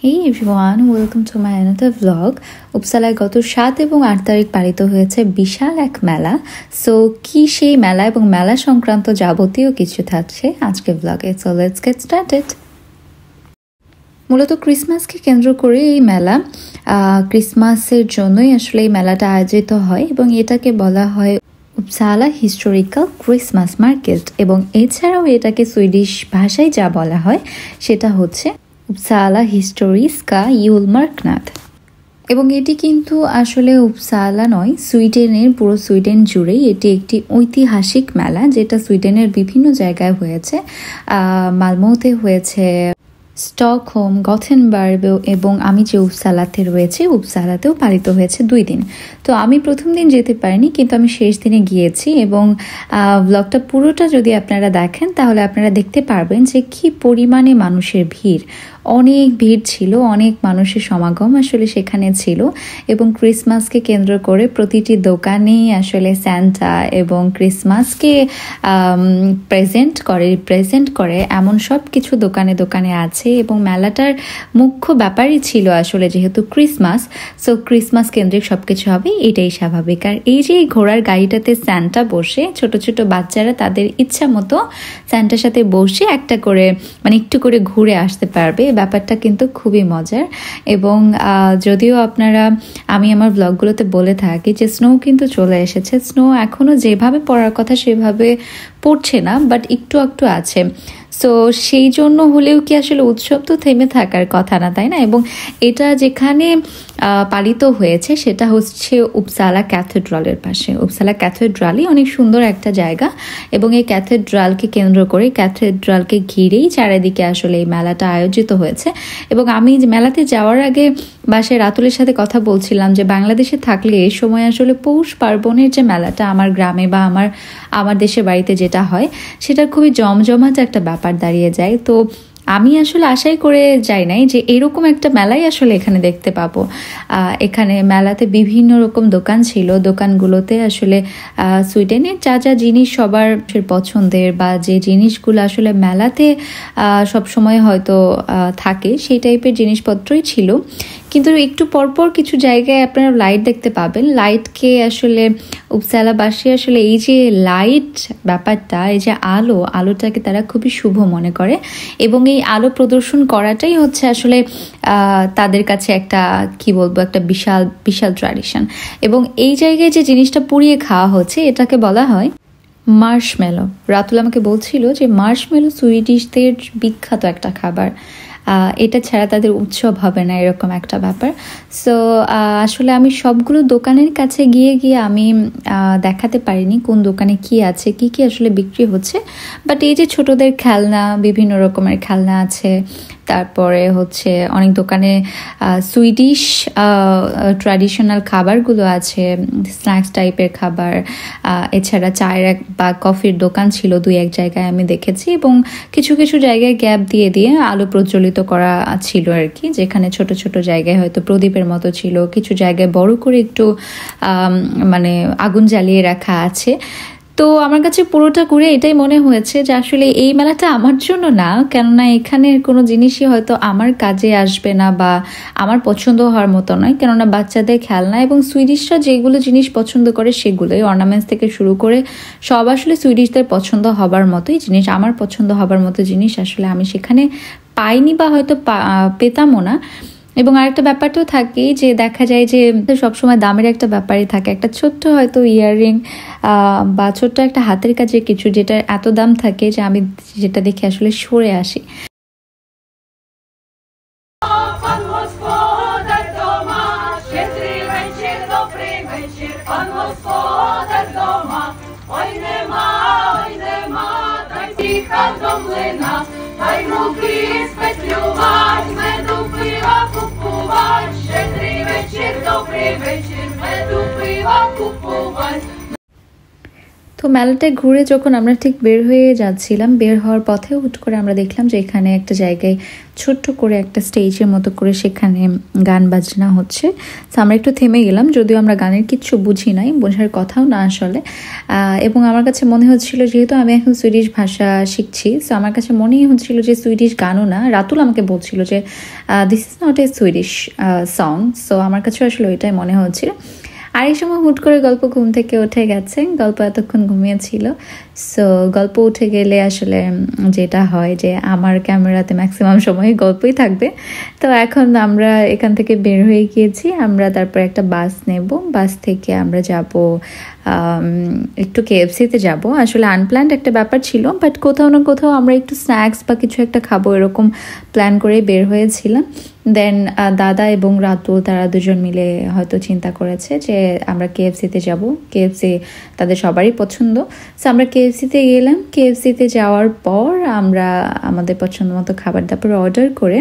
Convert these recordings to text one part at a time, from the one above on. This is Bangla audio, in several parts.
Hey everyone, welcome to my another vlog. উপসালায় গত 7 এবং 8 তারিখ পালিত হয়েছে বিশাল এক মেলা। সো কি সেই মেলা এবং মেলা সংক্রান্ত যাবতীয় কিছু থাকছে আজকে ব্লগে। So let's get started. মূলত ক্রিসমাসকে কেন্দ্র করে এই মেলা, ক্রিসমাসের জন্যই আসলে এই মেলাটা আয়োজিত হয় এবং এটাকে বলা হয় উপসালা হিস্টোরিক্যাল ক্রিসমাস মার্কেট, এবং এছাড়াও এটাকে সুইডিশ ভাষায় যা বলা হয় সেটা হচ্ছে উপসালা হিস্টোরিস্কা ইউলমার্কনাদ। এবং এটি কিন্তু আসলে উপসালা নয়, সুইডেনের পুরো সুইডেন জুড়েই এটি একটি ঐতিহাসিক মেলা, যেটা সুইডেনের বিভিন্ন জায়গায় হয়েছে। মালমোতে হয়েছে, স্টকহোম, গথেনবার্গ, এবং আমি যে উপসালাতে রয়েছে উপসালাতেও পালিত হয়েছে 2 দিন। তো আমি প্রথম দিন যেতে পারিনি, কিন্তু আমি শেষ দিনে গিয়েছি এবং ব্লগটা পুরোটা যদি আপনারা দেখেন তাহলে আপনারা দেখতে পারবেন যে কি পরিমাণে মানুষের ভিড়। অনেক ভিড় ছিল, অনেক মানুষের সমাগম আসলে সেখানে ছিল, এবং ক্রিসমাসকে কেন্দ্র করে প্রতিটি দোকানেই আসলে স্যান্টা এবং ক্রিসমাসকে রিপ্রেজেন্ট করে এমন সব কিছু দোকানে দোকানে আছে। এবং মেলাটার মুখ্য ব্যাপারই ছিল আসলে যেহেতু ক্রিসমাস, সো ক্রিসমাস কেন্দ্রিক সবকিছু হবে, এটাই স্বাভাবিক। আর এই যে ঘোড়ার গাড়িটাতে স্যান্টা বসে, ছোট ছোট বাচ্চারা তাদের ইচ্ছা মতো স্যান্টার সাথে বসে একটা করে একটু করে ঘুরে আসতে পারবে। ব্যাপারটা কিন্তু খুবই মজার। এবং যদিও আমি আমার ব্লগগুলোতে বলে থাকি যে স্নো কিন্তু চলে এসেছে, স্নো এখনো যেভাবে পড়ার কথা সেভাবে পড়ছে না, বাট একটু একটু আছে। সো সেই জন্য হলেও কি আসলে উৎসব তো থেমে থাকার কথা না, তাই না? এবং এটা যেখানে পালিত হয়েছে সেটা হচ্ছে উপসালা ক্যাথেড্রালের পাশে। উপসালা ক্যাথেড্রালই অনেক সুন্দর একটা জায়গা, এবং এই ক্যাথেড্রালকে কেন্দ্র করে, ক্যাথেড্রালকে ঘিরেই চারিদিকে আসলে এই মেলাটা আয়োজিত হয়েছে। এবং আমি মেলাতে যাওয়ার আগে বাসে রাতুলের সাথে কথা বলছিলাম যে বাংলাদেশে থাকলে এই সময় আসলে পৌষ পার্বণের যে মেলাটা আমার গ্রামে বা আমার দেশের বাড়িতে যেটা হয় সেটা খুবই জমজমাট একটা ব্যাপার দাঁড়িয়ে যায়। তো আমি আসলে আশাই করে যাই নাই যে এরকম একটা মেলাই আসলে এখানে দেখতে পাবো। এখানে মেলাতে বিভিন্ন রকম দোকান ছিল, দোকানগুলোতে আসলে সুইডেনের যা যা জিনিস সবার পছন্দের বা যে জিনিসগুলো আসলে মেলাতে সবসময় হয়তো থাকে সেই টাইপের জিনিসপত্রই ছিল। কিন্তু একটু পরপর কিছু জায়গায় আপনারা লাইট দেখতে পাবেন। লাইটকে আসলে উপসালাবাসী আসলে এই যে লাইট ব্যাপারটা, এই যে আলোটাকে তারা খুবই শুভ মনে করে, এবং এই আলো প্রদর্শন করাটাই হচ্ছে আসলে তাদের কাছে একটা একটা বিশাল বিশাল ট্র্যাডিশন। এবং এই জায়গায় যে জিনিসটা পুড়িয়ে খাওয়া হচ্ছে এটাকে বলা হয় মার্শমেলো। রাতুল আমাকে বলছিল যে মার্শমেলো সুইডিশদের বিখ্যাত একটা খাবার, এটা ছাড়া তাদের উৎসব হবে না, এরকম একটা ব্যাপার। সো আসলে আমি সবগুলো দোকানের কাছে গিয়ে আমি দেখাতে পারিনি কোন দোকানে কি আছে, কি কি আসলে বিক্রি হচ্ছে। বাট এই যে ছোটদের খেলনা, বিভিন্ন রকমের খেলনা আছে, তারপরে হচ্ছে অনেক দোকানে সুইডিশ ট্র্যাডিশনাল খাবারগুলো আছে, স্ন্যাক্স টাইপের খাবার। এছাড়া চায়ের বা কফির দোকান ছিল 2-1 জায়গায় আমি দেখেছি, এবং কিছু কিছু জায়গায় গ্যাপ দিয়ে আলো প্রজ্বলিত করা ছিল আর কি, যেখানে ছোট ছোট জায়গায় হয়তো প্রদীপের মতো ছিল, কিছু জায়গায় বড় করে একটু আগুন জ্বালিয়ে রাখা আছে। তো আমার কাছে পুরোটা ঘুরে এটাই মনে হয়েছে যে আসলে এই মেলাটা আমার জন্য না, কেননা এখানের কোনো জিনিসই হয়তো আমার কাজে আসবে না বা আমার পছন্দ হওয়ার মতো নয়, কেননা বাচ্চাদের খেলনা এবং সুইডিশরা যেগুলো জিনিস পছন্দ করে সেগুলোই, অর্নামেন্টস থেকে শুরু করে সব আসলে সুইডিশদের পছন্দ হবার মতোই জিনিস। আমার পছন্দ হবার মতো জিনিস আসলে আমি সেখানে পাইনি বা হয়তো পেতামও না। এবং আরেকটা ব্যাপারটাও থাকে যে দেখা যায় যে সবসময় দামের একটা ব্যাপারই থাকে, একটা ছোট্ট হয়তো ইয়াররিং বা ছোট্ট একটা হাতের কাজের কিছু যেটা এত দাম থাকে যে আমি যেটা দেখে আসলে সরে আসি। তো মেলাটায় ঘুরে যখন আমরা ঠিক বের হয়ে যাচ্ছিলাম, বের হওয়ার পথে হুট করে আমরা দেখলাম যে এখানে একটা জায়গায় ছোট্ট করে একটা স্টেজের মতো করে সেখানে গান বাজনা হচ্ছে। তো আমরা একটু থেমে গেলাম, যদিও আমরা গানের কিচ্ছু বুঝি নাই, বোঝার কথাও না আসলে। এবং আমার কাছে মনে হচ্ছিল, যেহেতু আমি এখন সুইডিশ ভাষা শিখছি, সো আমার কাছে মনেই হচ্ছিল যে সুইডিশ গানও না। রাতুল আমাকে বলছিল যে this is not a Swedish song, so আমার কাছে আসলে ওইটাই মনে হচ্ছিল। আর এই সময় হুট করে গল্প ঘুম থেকে উঠে গেছে, গল্প এতক্ষণ ঘুমিয়েছিল। সো গল্প উঠে গেলে আসলে যেটা হয় যে আমার ক্যামেরাতে ম্যাক্সিমাম সময় গল্পই থাকবে। তো এখন আমরা এখান থেকে বের হয়ে গিয়েছি, আমরা তারপর একটা বাস নেব, বাস থেকে আমরা যাব একটু কেএফসিতে যাব। আসলে আনপ্ল্যান্ড একটা ব্যাপার ছিল, বাট কোথাও না কোথাও আমরা একটু স্ন্যাক্স বা কিছু একটা খাবো এরকম প্ল্যান করে বের হয়েছিলাম। দেন দাদা এবং রাতুল তারা দুজন মিলে হয়তো চিন্তা করেছে যে আমরা কেএফসিতে যাব, কেএফসি তাদের সবারই পছন্দ। সো আমরা কেএফসিতে গেলাম, কেএফসিতে যাওয়ার পর আমরা আমাদের পছন্দ মতো খাবার দাবার অর্ডার করে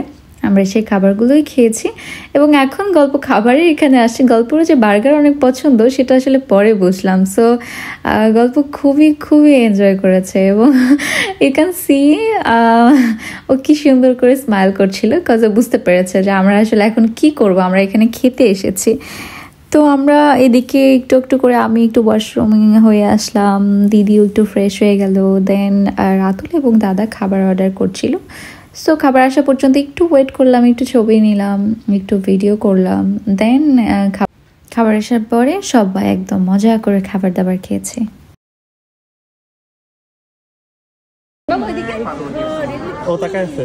আমরা সেই খাবারগুলোই খেয়েছি। এবং এখন গল্প খাবারের এখানে আসছে, গল্পরও যে বার্গার অনেক পছন্দ সেটা আসলে পরে বুঝলাম। সো গল্প খুবই খুবই এনজয় করেছে এবং ইউ ক্যান সি ও কি সুন্দর করে স্মাইল করছিল, কজ ও বুঝতে পেরেছে যে আমরা আসলে এখন কি করব, আমরা এখানে খেতে এসেছি। তো আমরা এদিকে একটু একটু করে, আমি একটু ওয়াশরুমিং হয়ে আসলাম, দিদিও একটু ফ্রেশ হয়ে গেল। দেন রাতুল এবং দাদা খাবার অর্ডার করছিল। সো খাবার আসা পর্যন্ত একটু ওয়েট করলাম, একটু ছবি নিলাম, একটু ভিডিও করলাম। দেন খাবার আসার পরে সবাই একদম মজা করে খাবার দাবার খেয়েছে। ও তাকায় আছে।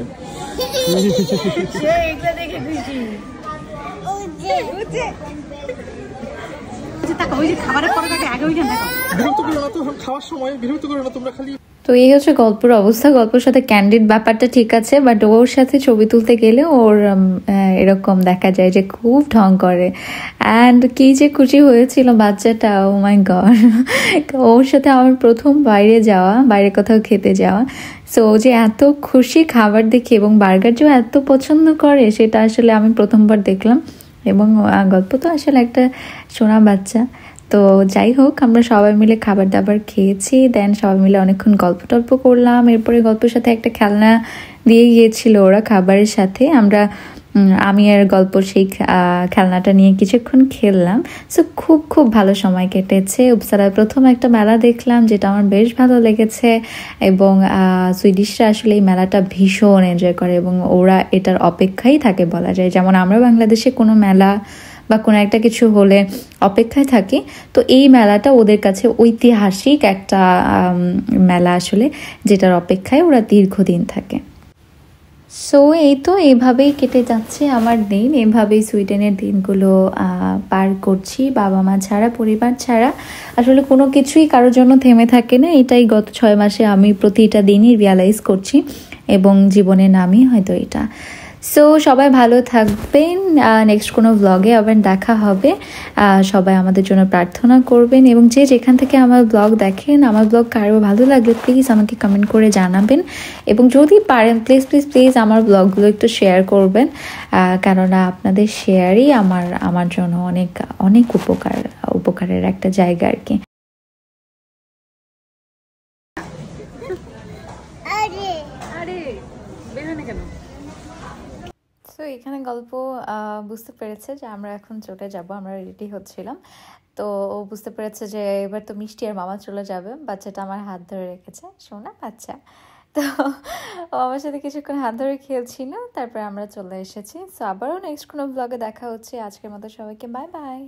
তো এই হচ্ছে গল্পের অবস্থা। গল্পের সাথে ক্যান্ডিড ব্যাপারটা ঠিক আছে, বাট ওর সাথে ছবি তুলতে গেলে ওর এরকম দেখা যায় যে খুব ঢং করে। অ্যান্ড কি যে খুশি হয়েছিল বাচ্চাটা, ও মাই গড। ওর সাথে আমার প্রথম বাইরে যাওয়া, বাইরে কোথাও খেতে যাওয়া। সো ও যে এত খুশি খাবার দেখে, এবং বার্গার যে এত পছন্দ করে সেটা আসলে আমি প্রথমবার দেখলাম। এবং গল্প তো আসলে একটা সোনা বাচ্চা। তো যাই হোক, আমরা সবাই মিলে খাবার দাবার খেয়েছি। দেন সবাই মিলে অনেকক্ষণ গল্প টল্প করলাম। এরপরে গল্পের সাথে একটা খেলনা দিয়ে গিয়েছিল ওরা খাবারের সাথে। আমি আর গল্প সেই খেলনাটা নিয়ে কিছুক্ষণ খেললাম। সো খুব খুব ভালো সময় কেটেছে। উপসালার প্রথম একটা মেলা দেখলাম, যেটা আমার বেশ ভালো লেগেছে। এবং সুইডিশরা আসলে এই মেলাটা ভীষণ এনজয় করে এবং ওরা এটার অপেক্ষাই থাকে বলা যায়। যেমন আমরা বাংলাদেশে কোনো মেলা বা কোনো একটা কিছু হলে অপেক্ষায় থাকি, তো এই মেলাটা ওদের কাছে ঐতিহাসিক একটা মেলা আসলে, যেটার অপেক্ষায় ওরা দীর্ঘদিন থাকে। সো এই তো এইভাবেই কেটে যাচ্ছে আমার দিন, এভাবেই সুইডেনের দিনগুলো পার করছি বাবা মা ছাড়া, পরিবার ছাড়া। আসলে কোনো কিছুই কারোর জন্য থেমে থাকে না, এটাই গত 6 মাসে আমি প্রতিটা দিনই রিয়ালাইজ করছি, এবং জীবনের নামই হয়তো এটা। সো সবাই ভালো থাকবেন, নেক্সট কোনো ব্লগে আবার দেখা হবে। সবাই আমাদের জন্য প্রার্থনা করবেন, এবং যে যেখান থেকে আমার ব্লগ দেখেন, আমার ব্লগ কারো ভালো লাগলে প্লিজ আমাকে কমেন্ট করে জানাবেন, এবং যদি পারেন প্লিজ প্লিজ প্লিজ আমার ব্লগগুলো একটু শেয়ার করবেন, কেননা আপনাদের শেয়ারই আমার জন্য অনেক অনেক উপকারের একটা জায়গা আর কি। তো এখানে গল্প বুঝতে পেরেছে যে আমরা এখন চলে যাব, আমরা রেডি হচ্ছিলাম। তো ও বুঝতে পেরেছে যে এবার তো মিষ্টি আর মামা চলে যাবে। বাচ্চাটা আমার হাত ধরে রেখেছে, শোনা বাচ্চা। তো ও আমার সাথে কিছুক্ষণ হাত ধরে খেলছিল, তারপরে আমরা চলে এসেছি। সো আবারও নেক্সট কোনো ব্লগে দেখা হচ্ছে। আজকের মতো সবাইকে বাই বাই।